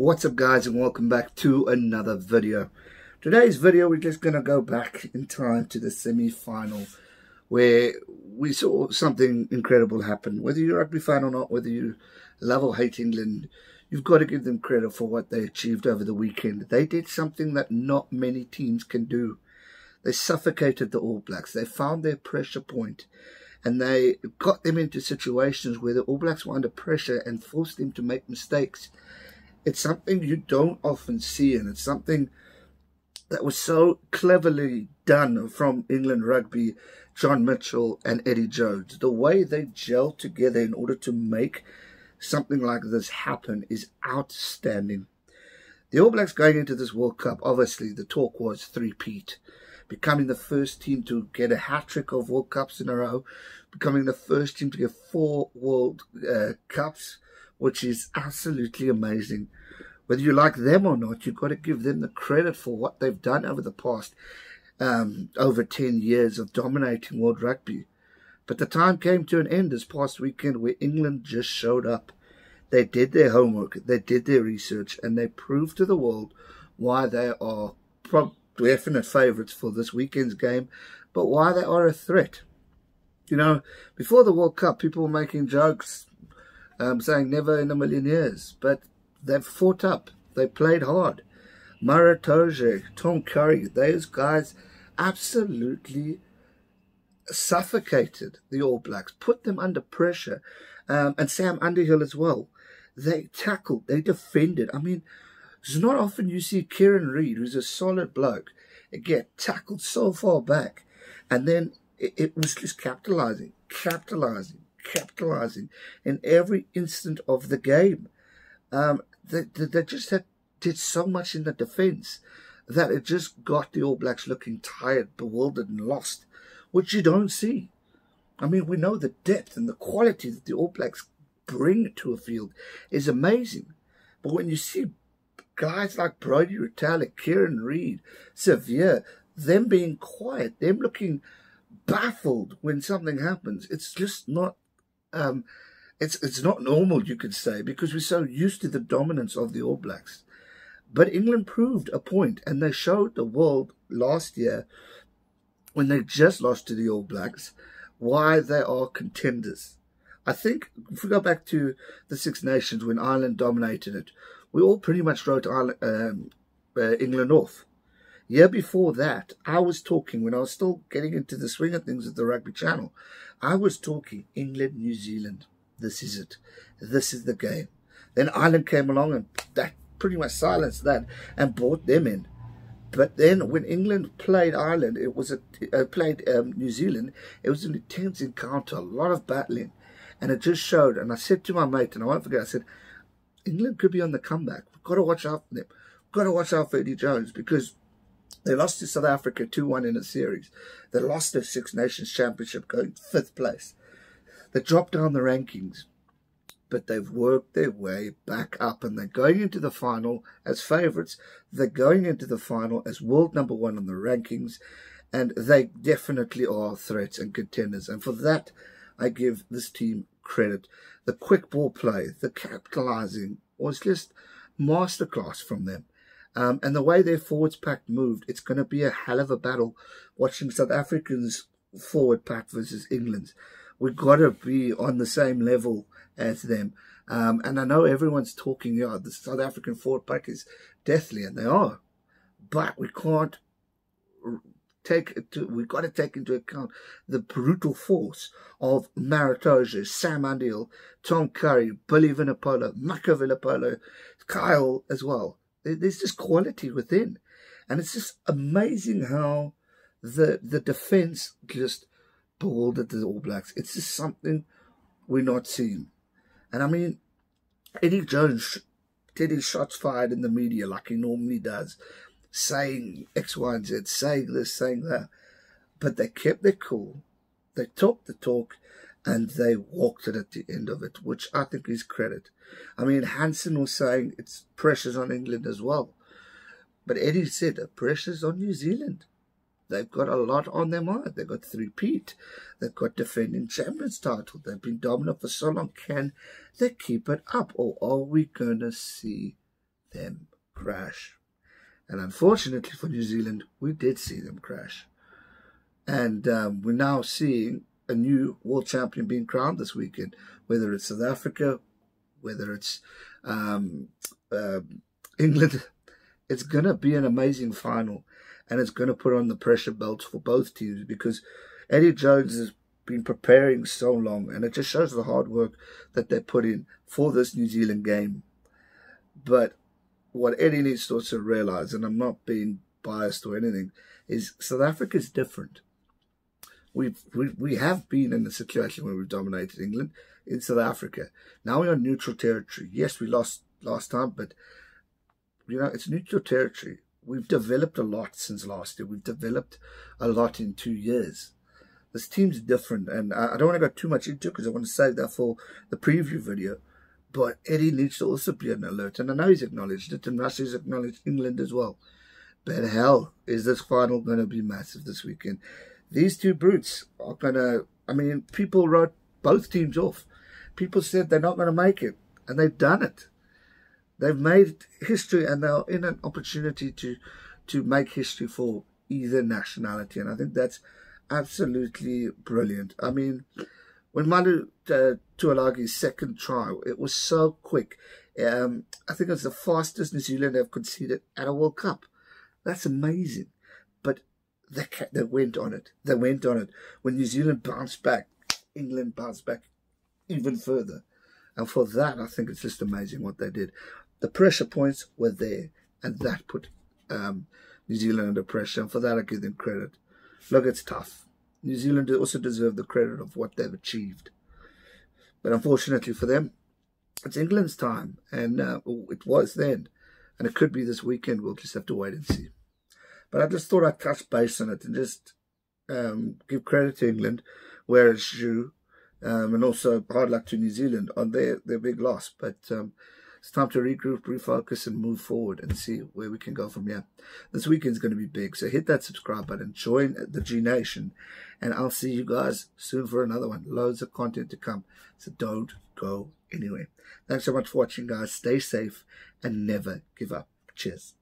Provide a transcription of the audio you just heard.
What's up guys, and welcome back to another video. Today's video we're just going to go back in time to the semi-final where we saw something incredible happen. Whether you're a rugby fan or not, whether you love or hate England, you've got to give them credit for what they achieved over the weekend. They did something that not many teams can do. They suffocated the All Blacks. They found their pressure point and they got them into situations where the All Blacks were under pressure and forced them to make mistakes. It's something you don't often see, and it's something that was so cleverly done from England Rugby, John Mitchell and Eddie Jones. The way they gelled together in order to make something like this happen is outstanding. The All Blacks going into this World Cup, obviously the talk was three-peat, becoming the first team to get a hat-trick of World Cups in a row, becoming the first team to get 4 World Cups, which is absolutely amazing. Whether you like them or not, you've got to give them the credit for what they've done over the past over 10 years of dominating world rugby. But the time came to an end this past weekend where England just showed up. They did their homework, they did their research, and they proved to the world why they are definite favourites for this weekend's game, but why they are a threat. You know, before the World Cup, people were making jokes, saying never in a million years, but they've fought up, they played hard. Maratoge, Tom Curry, those guys absolutely suffocated the All Blacks, put them under pressure, and Sam Underhill as well. They tackled, they defended. I mean, it's not often you see Kieran Reid, who's a solid bloke, get tackled so far back, and then it was just capitalising in every instant of the game. They just did so much in the defence that it just got the All Blacks looking tired, bewildered and lost, which you don't see. I mean, we know the depth and the quality that the All Blacks bring to a field is amazing. But when you see guys like Brodie Retallick, Kieran Reid, Severe, them being quiet, them looking baffled when something happens, it's just not it's not normal, you could say, because we're so used to the dominance of the All Blacks. But England proved a point, and they showed the world last year, when they just lost to the All Blacks, why they are contenders. I think if we go back to the Six Nations when Ireland dominated it, we all pretty much wrote England off. Year before that, I was talking, when I was still getting into the swing of things at the Rugby Channel, I was talking England, New Zealand. This is it. This is the game. Then Ireland came along and that pretty much silenced that and brought them in. But then when England played Ireland, it was played New Zealand, it was an intense encounter, a lot of battling. And it just showed, and I said to my mate, and I won't forget, I said, England could be on the comeback. We've got to watch out for them. We've got to watch out for Eddie Jones, because they lost to South Africa 2-1 in a series. They lost their Six Nations Championship, going 5th place. They dropped down the rankings, but they've worked their way back up, and they're going into the final as favourites. They're going into the final as world number 1 on the rankings, and they definitely are threats and contenders. And for that, I give this team credit. The quick ball play, the capitalising was just masterclass from them. And the way their forwards pack moved, it's going to be a hell of a battle watching South Africans' forward pack versus England's. We've got to be on the same level as them. And I know everyone's talking, yeah, the South African forward pack is deathly, and they are. But we can't we've got to take into account the brutal force of Maratoge, Sam Underhill, Tom Curry, Billy Vunipola, Mako Vunipola, Kyle as well. There's just quality within. And it's just amazing how the defence just bewildered the All Blacks. It's just something we're not seeing. And I mean, Eddie Jones did his shots fired in the media like he normally does, saying X, Y, and Z, saying this, saying that. But they kept their cool. They talked the talk, and they walked it at the end of it, which I think is credit. I mean, Hansen was saying it's pressures on England as well. But Eddie said the pressures on New Zealand. They've got a lot on their mind. They've got three-peat. They've got defending champions title. They've been dominant for so long. Can they keep it up? Or are we going to see them crash. And unfortunately for New Zealand, we did see them crash. And we're now seeing a new world champion being crowned this weekend, whether it's South Africa, whether it's England. It's going to be an amazing final, and it's going to put on the pressure belts for both teams, because Eddie Jones has been preparing so long, and it just shows the hard work that they put in for this New Zealand game. But what Eddie needs to also realize, and I'm not being biased or anything, is South Africa is different. We have been in a situation where we've dominated England in South Africa. Now we're on neutral territory. Yes, we lost last time, but you know, it's neutral territory. We've developed a lot since last year. We've developed a lot in 2 years. This team's different, and I don't want to go too much into it because I want to save that for the preview video. But Eddie needs to also be on alert, and I know he's acknowledged it, and Russia's acknowledged England as well. But hell, is this final going to be massive this weekend? These two brutes are going to, I mean, people wrote both teams off. People said they're not going to make it, and they've done it. They've made history, and they're in an opportunity to make history for either nationality, and I think that's absolutely brilliant. I mean, when Malu Tuolagi's second try, it was so quick. I think it's the fastest New Zealand have conceded at a World Cup. That's amazing. But they went on it. They went on it. When New Zealand bounced back, England bounced back even further. And for that, I think it's just amazing what they did. The pressure points were there, and that put New Zealand under pressure. And for that, I give them credit. Look, it's tough. New Zealand also deserve the credit of what they've achieved. But unfortunately for them, it's England's time. And it was then. And it could be this weekend. We'll just have to wait and see. But I just thought I'd touch base on it and just give credit to England where it's due. And also hard luck to New Zealand on their big loss. But it's time to regroup, refocus, and move forward and see where we can go from here. This weekend's going to be big, so hit that subscribe button, join the G Nation, and I'll see you guys soon for another one. Loads of content to come, so don't go anywhere. Thanks so much for watching, guys. Stay safe and never give up. Cheers.